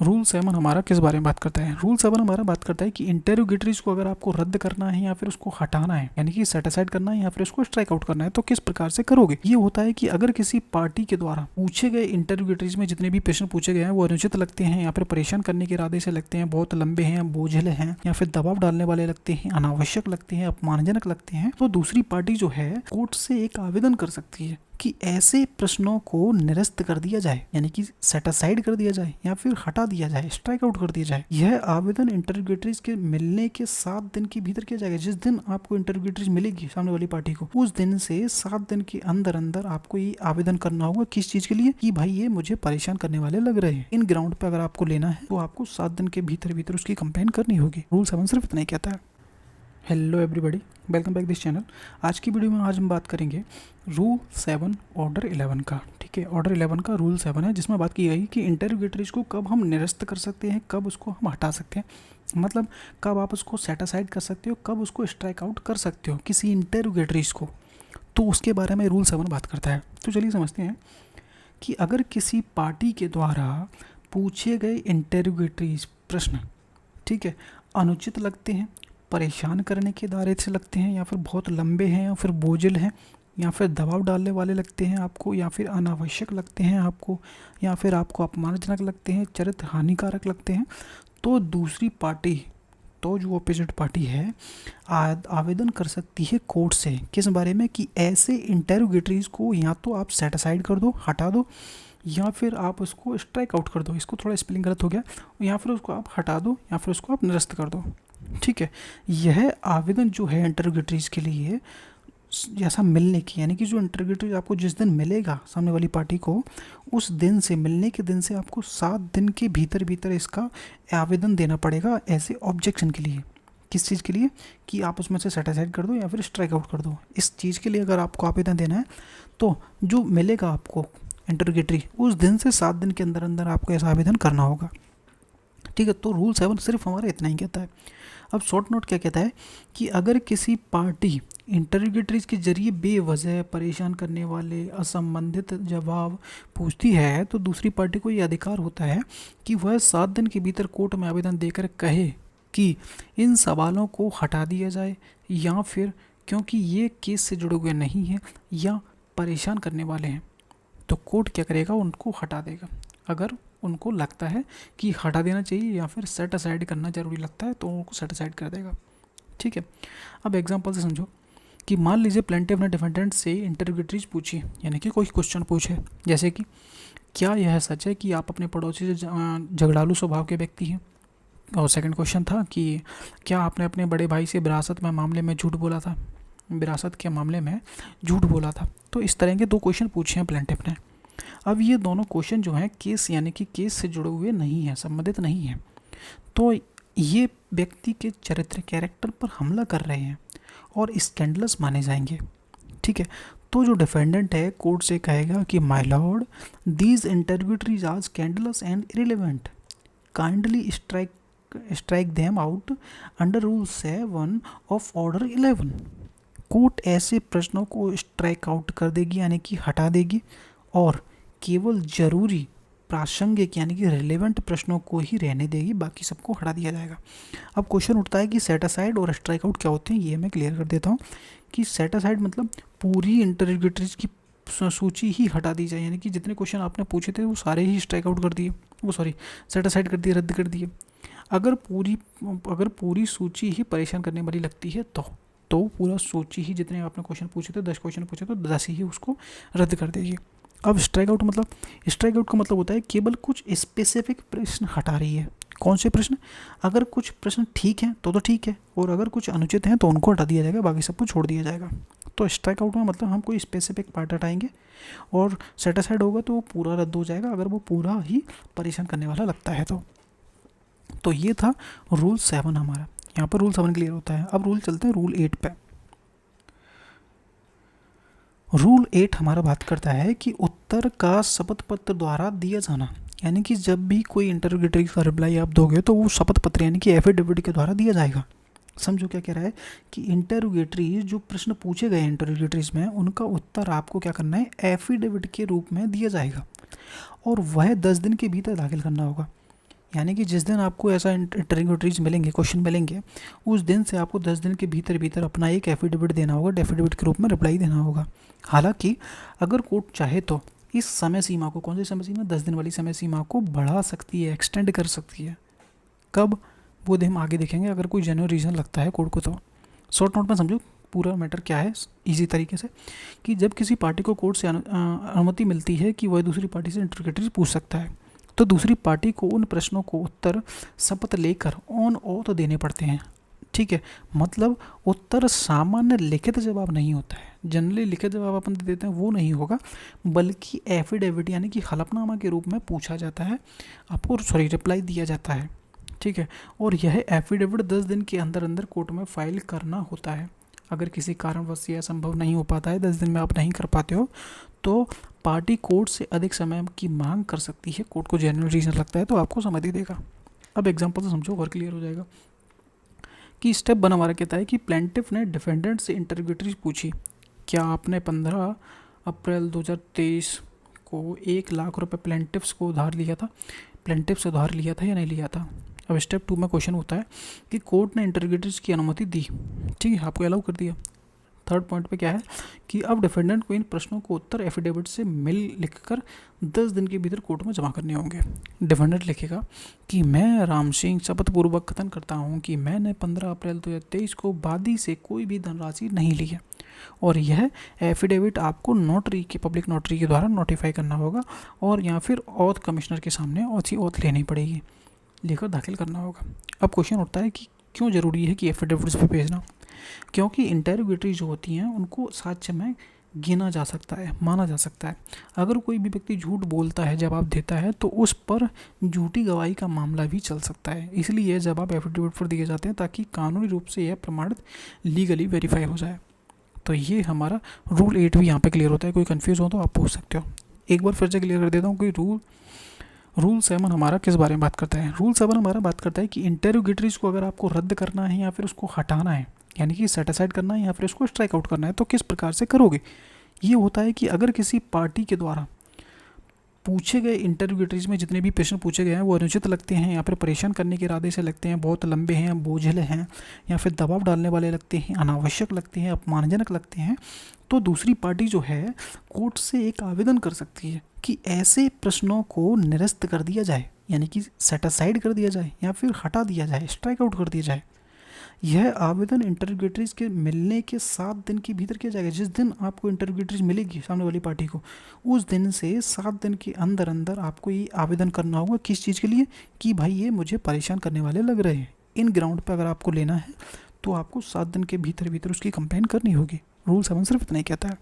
Rule 7 हमारा किस बारे में बात करता है? रूल 7 हमारा बात करता है कि इंटेरोगेटरीज को अगर आपको रद्द करना है या फिर उसको हटाना है, यानी कि सेट असाइड करना है या फिर उसको स्ट्राइक आउट करना है, तो किस प्रकार से करोगे। ये होता है कि अगर किसी पार्टी के द्वारा पूछे गए इंटेरोगेटरीज में जितने भी प्रश्न पूछे गए हैं वो अनुचित लगते हैं या फिर परेशान करने के इरादे से लगते हैं, बहुत लंबे हैं, बोझिल हैं या फिर दबाव डालने वाले लगते हैं, अनावश्यक लगते हैं, अपमानजनक लगते हैं, तो दूसरी पार्टी जो है कोर्ट से एक आवेदन कर सकती है कि ऐसे प्रश्नों को निरस्त कर दिया जाए, यानी कि सेट असाइड कर दिया जाए या फिर हटा दिया जाए, स्ट्राइक आउट कर दिया जाए। यह आवेदन इंटरोगेटरीज के मिलने के 7 दिन के भीतर किया जाएगा। जिस दिन आपको इंटरोगेटरीज मिलेगी सामने वाली पार्टी को, उस दिन से 7 दिन के अंदर अंदर आपको ये आवेदन करना होगा। किस चीज के लिए? कि भाई ये मुझे परेशान करने वाले लग रहे हैं। इन ग्राउंड पे अगर आपको लेना है तो आपको 7 दिन के भीतर भीतर उसकी कंप्लेन करनी होगी। रूल 7 सिर्फ इतना ही कहता है। Hello everybody, welcome back this channel. आज की वीडियो में आज हम बात करेंगे रूल 7 ऑर्डर 11 का। ठीक है, ऑर्डर 11 का रूल 7 है जिसमें बात की गई कि इंटेरोगेटरीज को कब हम निरस्त कर सकते हैं, कब उसको हम हटा सकते हैं, मतलब कब आप उसको सेट असाइड कर सकते हो, कब उसको स्ट्राइक आउट कर सकते हो किसी इंटेरोगेटरीज को। तो उसके बारे में रूल 7 बात करता है। तो चलिए समझते हैं कि अगर किसी पार्टी के द्वारा पूछे गए इंटेरोगेटरीज प्रश्न, ठीक है, अनुचित लगते हैं, परेशान करने के दायरे से लगते हैं, या फिर बहुत लंबे हैं, या फिर बोझिल हैं, या फिर दबाव डालने वाले लगते हैं आपको, या फिर अनावश्यक लगते हैं आपको, या फिर आपको अपमानजनक लगते हैं, चरित्र हानिकारक लगते हैं, तो दूसरी पार्टी, तो जो अपोजिट पार्टी है, आवेदन कर सकती है कोर्ट से। किस बारे में? कि ऐसे इंटेरोगेटरीज को या तो आप सेट असाइड कर दो, हटा दो, या फिर आप उसको स्ट्राइक आउट कर दो। इसको थोड़ा स्पेलिंग गलत हो गया। या फिर उसको आप हटा दो या फिर उसको आप निरस्त कर दो। ठीक है, यह आवेदन जो है इंटरोगेटरीज के लिए ऐसा मिलने की, यानी कि जो इंटरोगेटरी आपको जिस दिन मिलेगा सामने वाली पार्टी को, उस दिन से, मिलने के दिन से आपको 7 दिन के भीतर भीतर इसका आवेदन देना पड़ेगा ऐसे ऑब्जेक्शन के लिए। किस चीज़ के लिए? कि आप उसमें से सेट असाइड कर दो या फिर स्ट्राइक आउट कर दो। इस चीज़ के लिए अगर आपको आवेदन देना है तो जो मिलेगा आपको इंटरोगेटरी, उस दिन से 7 दिन के अंदर अंदर आपको ऐसा आवेदन करना होगा। ठीक है, तो रूल 7 सिर्फ हमारा इतना ही कहता है। अब शॉर्ट नोट क्या कहता है कि अगर किसी पार्टी इंटरोगेटरीज के जरिए बेवजह परेशान करने वाले असंबंधित जवाब पूछती है तो दूसरी पार्टी को ये अधिकार होता है कि वह 7 दिन के भीतर कोर्ट में आवेदन देकर कहे कि इन सवालों को हटा दिया जाए, या फिर क्योंकि ये केस से जुड़े हुए नहीं हैं या परेशान करने वाले हैं, तो कोर्ट क्या करेगा? उनको हटा देगा। अगर उनको लगता है कि हटा देना चाहिए या फिर सेट असाइड करना ज़रूरी लगता है तो उनको सेट असाइड कर देगा। ठीक है, अब एग्जांपल से समझो कि मान लीजिए प्लेंटिफ ने डिफेंडेंट से इंटरोगेटरीज पूछी, यानी कि कोई क्वेश्चन पूछे, जैसे कि क्या यह सच है कि आप अपने पड़ोसी से झगड़ालू स्वभाव के व्यक्ति हैं। और सेकंड क्वेश्चन था कि क्या आपने अपने बड़े भाई से विरासत में मामले में झूठ बोला था, विरासत के मामले में झूठ बोला था। तो इस तरह के 2 क्वेश्चन पूछे हैं प्लेंटिफ ने। अब ये दोनों क्वेश्चन जो हैं केस, यानी कि केस से जुड़े हुए नहीं हैं, संबंधित नहीं हैं, तो ये व्यक्ति के चरित्र, कैरेक्टर पर हमला कर रहे हैं और स्कैंडलस माने जाएंगे। ठीक है, तो जो डिफेंडेंट है कोर्ट से कहेगा कि my lord, these interrogatories are scandalous and irrelevant, kindly strike them out under rule 7 of order 11। Court ऐसे प्रश्नों को स्ट्राइक आउट कर देगी, यानी कि हटा देगी, और केवल जरूरी, प्रासंगिक, यानी कि रिलेवेंट प्रश्नों को ही रहने देगी, बाकी सबको हटा दिया जाएगा। अब क्वेश्चन उठता है कि सेट असाइड और स्ट्राइक आउट क्या होते हैं। ये मैं क्लियर कर देता हूँ कि सेट असाइड मतलब पूरी इंटरोगेटरीज की सूची ही हटा दी जाए, यानी कि जितने क्वेश्चन आपने पूछे थे वो सारे ही स्ट्राइक आउट कर दिए, वो सॉरी सेट असाइड कर दिए, रद्द कर दिए। अगर पूरी सूची ही परेशान करने वाली लगती है तो पूरा सूची ही, जितने आपने क्वेश्चन पूछे थे, 10 क्वेश्चन पूछे तो 10 ही उसको रद्द कर देगी। अब स्ट्राइक आउट का मतलब होता है केवल कुछ स्पेसिफिक प्रश्न हटा रही है। कौन से प्रश्न? अगर कुछ प्रश्न ठीक हैं तो ठीक है, और अगर कुछ अनुचित हैं तो उनको हटा दिया जाएगा, बाकी सबको छोड़ दिया जाएगा। तो स्ट्राइक आउट में मतलब हम कोई स्पेसिफिक पार्ट हटाएंगे, और सेट असाइड होगा तो वो पूरा रद्द हो जाएगा अगर वो पूरा ही परेशान करने वाला लगता है तो ये था रूल 7 हमारा। यहाँ पर रूल 7 क्लियर होता है। अब रूल चलते हैं रूल 8 पे। रूल 8 हमारा बात करता है कि उत्तर का शपथ पत्र द्वारा दिया जाना, यानी कि जब भी कोई इंटरोगेटरी का रिप्लाई आप दोगे तो वो शपथ पत्र, यानी कि एफिडेविट के द्वारा दिया जाएगा। समझो क्या कह रहा है कि इंटरोगेटरीज, जो प्रश्न पूछे गए इंटरोगेटरीज में, उनका उत्तर आपको क्या करना है? एफिडेविट के रूप में दिया जाएगा, और वह 10 दिन के भीतर दाखिल करना होगा। यानी कि जिस दिन आपको ऐसा इंटरोगेटरीज मिलेंगे, क्वेश्चन मिलेंगे, उस दिन से आपको 10 दिन के भीतर भीतर अपना एक एफिडेविट देना होगा, एफिडेविट के रूप में रिप्लाई देना होगा। हालांकि अगर कोर्ट चाहे तो इस समय सीमा को, कौन सी समय सीमा, 10 दिन वाली समय सीमा को बढ़ा सकती है, एक्सटेंड कर सकती है। कब, वो हम आगे देखेंगे अगर कोई जेन्युइन रीज़न लगता है कोर्ट को। तो शॉर्ट नोट में समझो पूरा मैटर क्या है इजी तरीके से, कि जब किसी पार्टी को कोर्ट से अनुमति मिलती है कि वह दूसरी पार्टी से इंटरोगेटरी पूछ सकता है, तो दूसरी पार्टी को उन प्रश्नों को उत्तर शपथ लेकर ऑन ऑथ देने पड़ते हैं। ठीक है, मतलब उत्तर सामान्य लिखित जवाब नहीं होता है, जनरली लिखित जवाब अपन दे देते हैं वो नहीं होगा, बल्कि एफिडेविट यानी कि हलफनामा के रूप में पूछा जाता है आपको, सॉरी रिप्लाई दिया जाता है। ठीक है, और यह एफिडेविट 10 दिन के अंदर अंदर कोर्ट में फाइल करना होता है। अगर किसी कारणवश यह संभव नहीं हो पाता है, 10 दिन में आप नहीं कर पाते हो, तो पार्टी कोर्ट से अधिक समय की मांग कर सकती है। कोर्ट को जेन्युइन रीजन लगता है तो आपको समय दे देगा। अब एग्जांपल से समझो और क्लियर हो जाएगा कि स्टेप 1 हमारा कहता है कि प्लेंटिफ ने डिफेंडेंट से इंटरोगेटरी पूछी, क्या आपने 15 अप्रैल 2023 को 1 लाख रुपए प्लेंटिफ्स को उधार लिया था, प्लेंटिफ से उधार लिया था या नहीं लिया था। अब स्टेप 2 में क्वेश्चन होता है कि कोर्ट ने इंटरोगेटरीज की अनुमति दी, ठीक है, आपको अलाउ कर दिया। थर्ड पॉइंट पे क्या है कि अब डिफेंडेंट को इन प्रश्नों को उत्तर एफिडेविट से मिल लिखकर 10 दिन के भीतर कोर्ट में जमा करने होंगे। डिफेंडेंट लिखेगा कि मैं राम सिंह शपथपूर्वक कथन करता हूं कि मैंने 15 अप्रैल 2023 को वादी से कोई भी धनराशि नहीं ली है, और यह एफिडेविट आपको नोटरी के, पब्लिक नोटरी के द्वारा नोटिफाई करना होगा, और या फिर ऑथ कमिश्नर के सामने ऑथ लेनी पड़ेगी, लेकर दाखिल करना होगा। अब क्वेश्चन उठता है कि क्यों ज़रूरी है कि एफिडेविट्स पे भेजना, क्योंकि इंटरोगेटरी जो होती हैं उनको साक्ष्य में गिना जा सकता है, माना जा सकता है। अगर कोई भी व्यक्ति झूठ बोलता है, जवाब देता है, तो उस पर झूठी गवाही का मामला भी चल सकता है। इसलिए ये जवाब एफिडेविट पर दिए जाते हैं ताकि कानूनी रूप से यह प्रमाणित, लीगली वेरीफाई हो जाए। तो ये हमारा रूल 8 भी यहाँ पे क्लियर होता है। कोई कंफ्यूज हो तो आप पूछ सकते हो। एक बार फिर से क्लियर कर देता हूँ कि रूल 7 हमारा किस बारे में बात करता है। रूल 7 हमारा बात करता है कि इंटरोगेटरीज को अगर आपको रद्द करना है या फिर उसको हटाना है, यानी कि सेट असाइड करना है या फिर उसको स्ट्राइक आउट करना है, तो किस प्रकार से करोगे। ये होता है कि अगर किसी पार्टी के द्वारा पूछे गए इंटरोगेटरीज में जितने भी प्रश्न पूछे गए हैं वो अनुचित लगते हैं या फिर परेशान करने के इरादे से लगते हैं, बहुत लंबे हैं, बोझिल हैं, या फिर दबाव डालने वाले लगते हैं, अनावश्यक लगते हैं, अपमानजनक लगते हैं, तो दूसरी पार्टी जो है कोर्ट से एक आवेदन कर सकती है कि ऐसे प्रश्नों को निरस्त कर दिया जाए, यानी कि सेट असाइड कर दिया जाए या फिर हटा दिया जाए, स्ट्राइक आउट कर दिया जाए। यह आवेदन इंटरोगेटरीज के मिलने के 7 दिन के भीतर किया जाएगा। जिस दिन आपको इंटरोगेटरीज मिलेगी सामने वाली पार्टी को, उस दिन से 7 दिन के अंदर अंदर आपको ये आवेदन करना होगा। किस चीज़ के लिए, कि भाई ये मुझे परेशान करने वाले लग रहे हैं। इन ग्राउंड पर अगर आपको लेना है तो आपको 7 दिन के भीतर भीतर उसकी कंप्लेंट करनी होगी। रूल 7 सिर्फ इतना ही कहता है।